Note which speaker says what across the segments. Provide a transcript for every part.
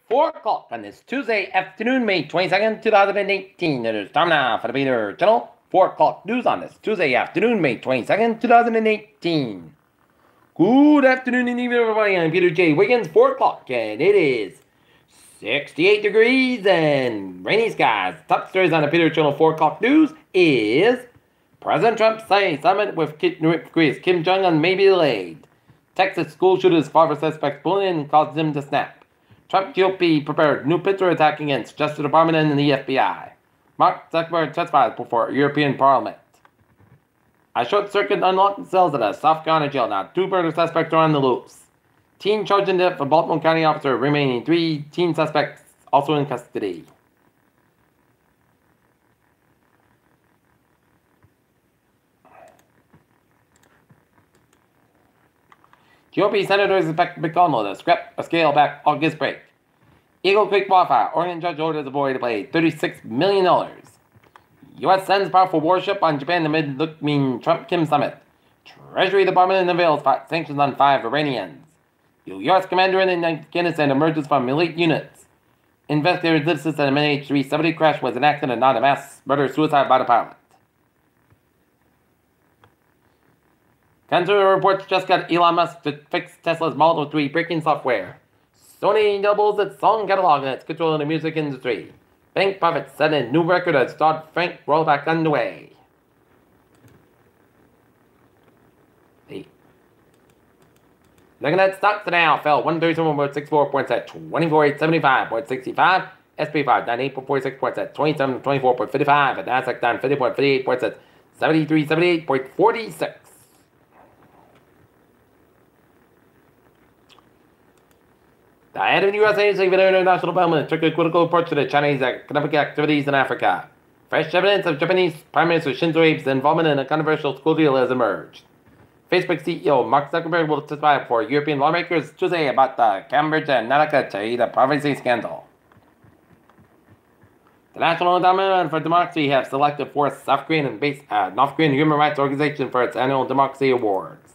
Speaker 1: 4 o'clock on this Tuesday afternoon, May 22nd, 2018. It is time now for the Peter Channel 4 o'clock news on this Tuesday afternoon, May 22nd, 2018. Good afternoon and evening, everybody. I'm Peter J. Wiggins, 4 o'clock, and it is 68 degrees and rainy skies. Top stories on the Peter Channel 4 o'clock news is President Trump says summit with North Korea's Kim Jongun may be delayed. Texas school shooters father suspects bullying and caused them to snap. Trump GOP prepared new picture attack against Justice Department and the FBI. Mark Zuckerberg testifies before European Parliament. A short circuit unlocked the cells at a South Carolina jail. Now 2 murder suspects are on the loose. Teen charged in death for Baltimore County officer, remaining 3 teen suspects also in custody. GOP senators expect McConnell to scrap or scale back August break. Eagle Creek wildfire. Oregon judge orders the boy to pay $36 million. U.S. sends powerful warship on Japan amid looming Trump-Kim summit. Treasury Department unveils sanctions on 5 Iranians. U.S. commander in Afghanistan emerges from elite units. Investigators insist that an MH370 crash was an accident, not a mass murder-suicide by the pilot. Consumer Reports just got Elon Musk to fix Tesla's Model 3 braking software. Sony doubles its song catalog and its control in the music industry. Bank profits set a new record as Dodd-Frank rollback underway. Looking at stocks today, Dow fell 137.64 points at 24,875.65. SP 598.46 points at 2724.55. And Nasdaq down 50.58 points at 7378.46. The head of the U.S. Agency for International Development took a critical approach to the Chinese economic activities in Africa. Fresh evidence of Japanese Prime Minister Shinzo Abe's involvement in a controversial school deal has emerged. Facebook CEO Mark Zuckerberg will testify before European lawmakers Tuesday about the Cambridge Analytica data privacy scandal. The National Endowment for Democracy have selected 4 South Korean-based North Korean human rights organization for its annual Democracy Awards.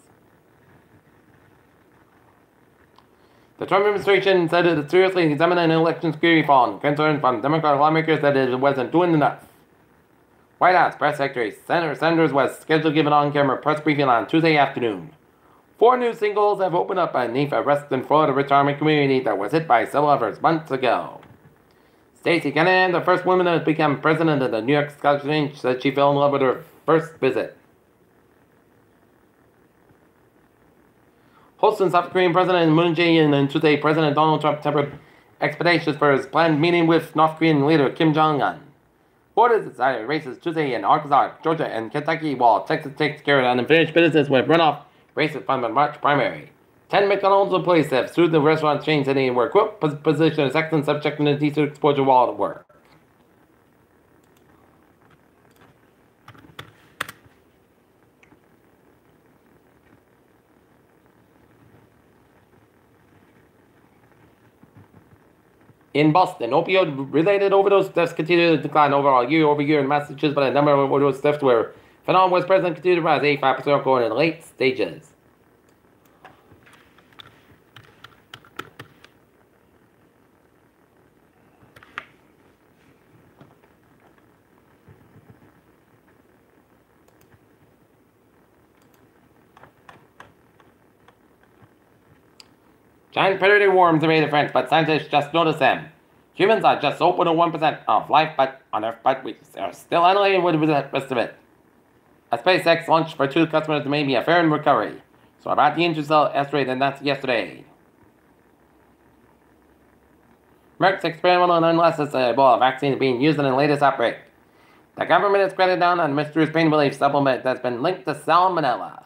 Speaker 1: The Trump administration said it is seriously examining election security reform, concerns from Democratic lawmakers that it wasn't doing enough. White House Press Secretary Senator Sanders was scheduled to give an on-camera press briefing on Tuesday afternoon. 4 new singles have opened up beneath a Reston, Florida retirement community that was hit by cell others months ago. Stacey Kennedy, the first woman to become president of the New York Stock Exchange, said she fell in love with her first visit. Hosting South Korean President Moon Jae-in and Tuesday President Donald Trump tempered expectations for his planned meeting with North Korean leader Kim Jongun. Voters decided races Tuesday in Arkansas, Georgia, and Kentucky, while Texas takes care of unfinished business with runoff races from the March primary. 10 McDonald's employees have sued the restaurant chain saying they were, quote, positioned as excellent subject to indecent exposure while at work. In Boston, opioid-related overdose deaths continue to decline overall year-over-year in Massachusetts, but the number of overdose deaths where fentanyl was present continued to rise 85% going in the late stages. Giant predator worms invade France, but scientists just notice them. Humans are just 0.1% of life on Earth, but we are still unrelated with the rest of it. A SpaceX launch for 2 customers may be a fair recovery. So about the Intercell asteroid announced yesterday. Merck's experimental and unlicensed Ebola vaccine is being used in the latest outbreak. The government has credited down on mysterious pain relief supplement that's been linked to salmonella.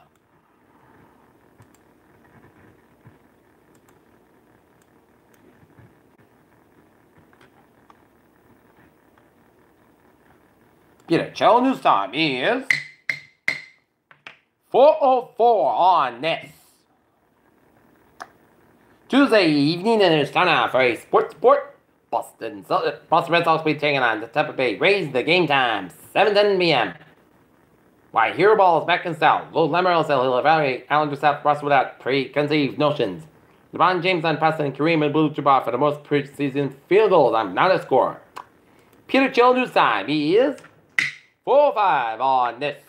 Speaker 1: Peter Cho News Time is 4:04 on this Tuesday evening, and it's time now for a sport. Boston Red Sox will be taking on the Tampa Bay Rays. The game time 7:10 p.m. Why Hero Ball is back in style. Low Lamorello said he'll evaluate Allen to South Ross without preconceived notions. LeBron James on Preston and Kareem Abdul-Jabbar for the most preseason field goals. I'm not a scorer. Peter Children's time. He is 4-5 on this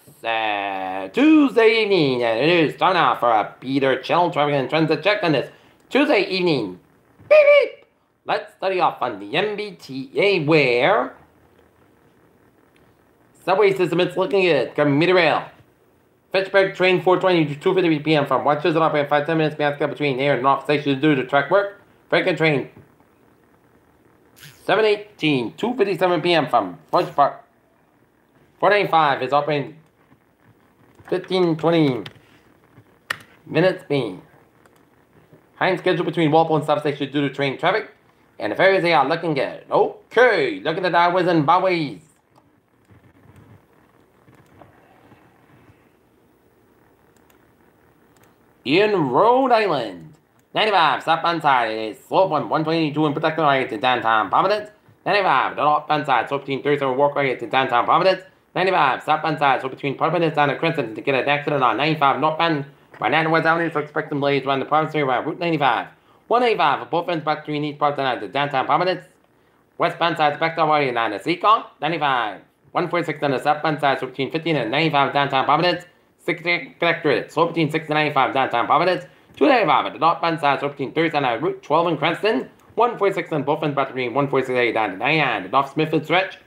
Speaker 1: Tuesday evening. And it is time now for a Peter Chill traffic and transit check on this Tuesday evening. Beep, beep. Let's study off on the MBTA where subway system is looking good. Commuter rail. Fitchburg train 420 to 2:50 p.m. from Westchester up in 5-10 minutes. Mask between here and North Station due to track work. Franklin train 7:18 2:57 p.m. from Bunch Park. 495 is operating 15-20 minutes being. Behind schedule between Walpole and substation due to train traffic. And the ferries, they are looking good. Okay, look at the highways and byways. In Rhode Island, 95 southbound side is slope on 122 and protected right to downtown Providence. 95 the northbound side slope between 37 Walkway to downtown Providence. 95 southbound side slope between Providence and Crescent to get an accident on 95 northbound by 9 West Avenue, so expect some delays around the Providence area Route 95. 185 for both ends back between East Providence and downtown Providence. Westbound side back to Hawaii and on the Seacon. 95 146 on the southbound side slope between 15 and 95 downtown Providence. 60 Connectorate, slope between 6 and 95 downtown Providence. 295 at the northbound side, slope between 30 and Route 12 in Cranston. 146 on both ends between 146 down to 99, the North Smithfield stretch.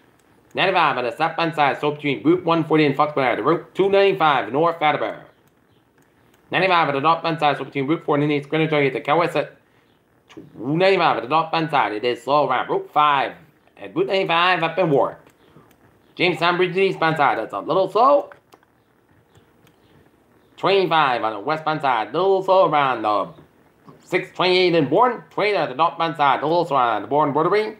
Speaker 1: 95 at the southbound side, slope between Route 140 and Foxborough, the Route 295 North Attleboro. 95 at the northbound side, slope between Route 4 and East Greenwich at the Cowesset. 295 at the northbound side, it is slow around Route 5 at Route 95 up in Warwick. Jamestown Bridge eastbound side, that's a little slow. 25 on the westbound side, a little slow around the 628 in Bourne. 20 on the northbound side, a little slow around the Bourne Bordery.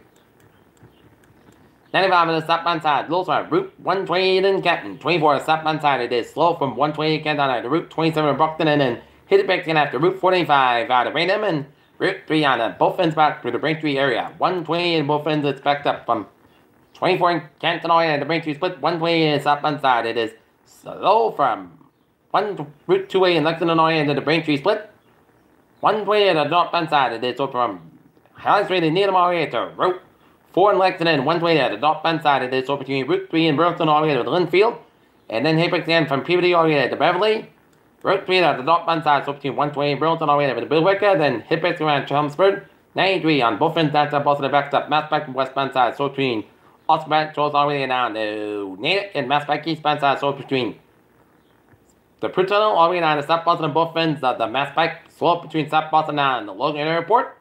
Speaker 1: 95 on the southbound side, a little slow around Route 128 in Canton. 24 on the southbound side, it is slow from 128 Canton to Route 27 in Brockton and then hit it back again after Route 45 out of Raynham and Route 3 on both ends back through the Braintree area. 128 in both ends, it's backed up from 24 in Canton and the Braintree split. 128 on the southbound side, it is slow from Route 2A in Lexington, Illinois, into the Braintree split. 120 at the northbound side, it is so from High Street in Needham all the way to Route 4 in Lexington. 120 at the northbound side, it is so between Route 3 in Burlington all the way to Linfield. And then Haybrook again from Peabody all the way to Beverly. Route 3 at the northbound side, so between 120 in Burlington all the way to Billwicker. Then Haybrook around Chelmsford. 93 on both ends, that's up also the back up Massback and westbound side, so between Osborne Shores all the way down to Natick and Massback eastbound side, so between the Pruitt Tunnel all the way down to South Boston on both ends of the Mass Pike slope between South Boston and the Logan Airport.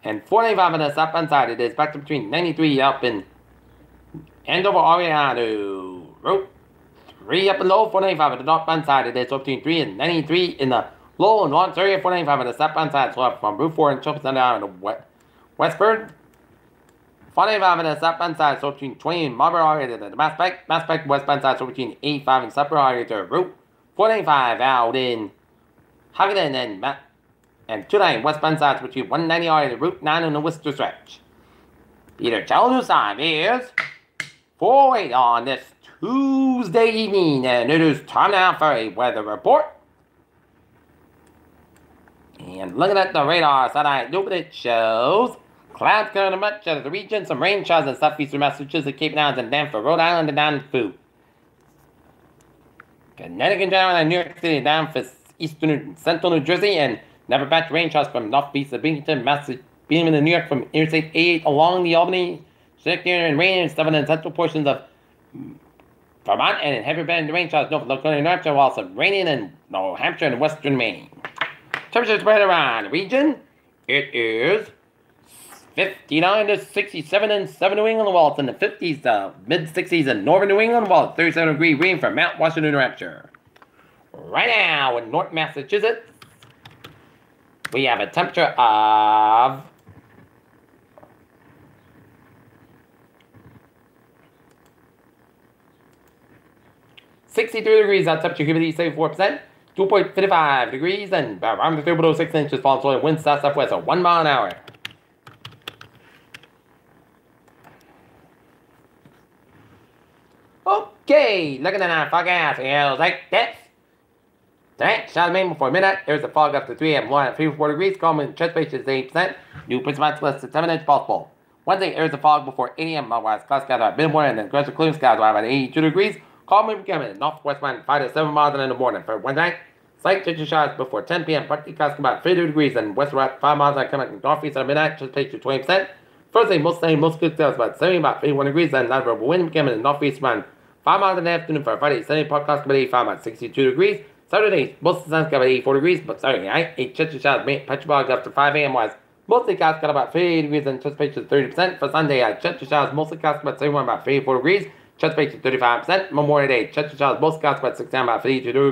Speaker 1: And 495 on the southbound side, it is back to between 93 up in Andover all the way down to Route 3 up in Lowell. 495 on the northbound side, it is so between 3 and 93 in the Lowell and Lawrence area. 495 on the southbound side, so up from Route 4 and Chilton down to Westford. 495 on the southbound side, so between 20 and Marlboro area to the Mass Pike westbound side, so between 85 and Sudbury area to Route 495 out in Hoggeton and 29 westbound side, so between 190 area to Route 9 in the Worcester stretch. Peter Children's time is 4:08 on this Tuesday evening, and it is time now for a weather report. And looking at the radar satellite loop, it shows clouds covering much of the region, some rain showers in southeastern Massachusetts, Cape Downs, and down for Rhode Island and down to Connecticut, down and New York City, down for eastern and central New Jersey, and never patch rain showers from northeast of Binghamton, Massachusetts, being in New York from Interstate 88 along the Albany, and rain in southern and central portions of Vermont, and in heavy band rain showers north of North Carolina, New Hampshire, while some raining in New Hampshire and western Maine. Temperature spread around the region, it is 59 to 67 in southern New England, while it's in the 50s to mid-60s in northern New England, while it's 37-degree rain from Mount Washington, New Hampshire. Right now in North Massachusetts, we have a temperature of 63 degrees, that temperature humidity 74%, 2.55 degrees, and barometer below 6 inches, falling soil, wind south-southwest at 1 mile an hour. Okay, looking at our forecast, it looks like this. Tonight, showers mainly before midnight. There's a fog up to 3 a.m. 1 at 3-4 degrees. Calm wind, transpiration is 8%. New precipitations less than 7 inches possible. Wednesday, there's a fog before 8 a.m. Otherwise, clouds gather at mid-morning and then gradual cooling skies are about 82 degrees. Calm wind becoming northwest wind 5 to 7 miles in the morning. For Wednesday night, slight chance of showers before 10 p.m. Partly clouds come about 32 degrees and west about 5 miles and coming northeast at midnight. Transpiration 20%. Thursday, most good clouds about 70, about 31 degrees and light wind becoming northeast wind 5 miles in the afternoon. For Friday, Sunday, part clouds come at 85, about 62 degrees. Saturday, most of the sun's got about 84 degrees, but Saturday night, a chance of showers may patch bugs up to 5 a.m. wise. Mostly clouds got about 50 degrees and transpiration 30%. For Sunday, chance of showers mostly clouds about 71, about 54 degrees. Transpiration 35%. Memorial Day, chance of showers mostly clouds about 69, about 52 degrees.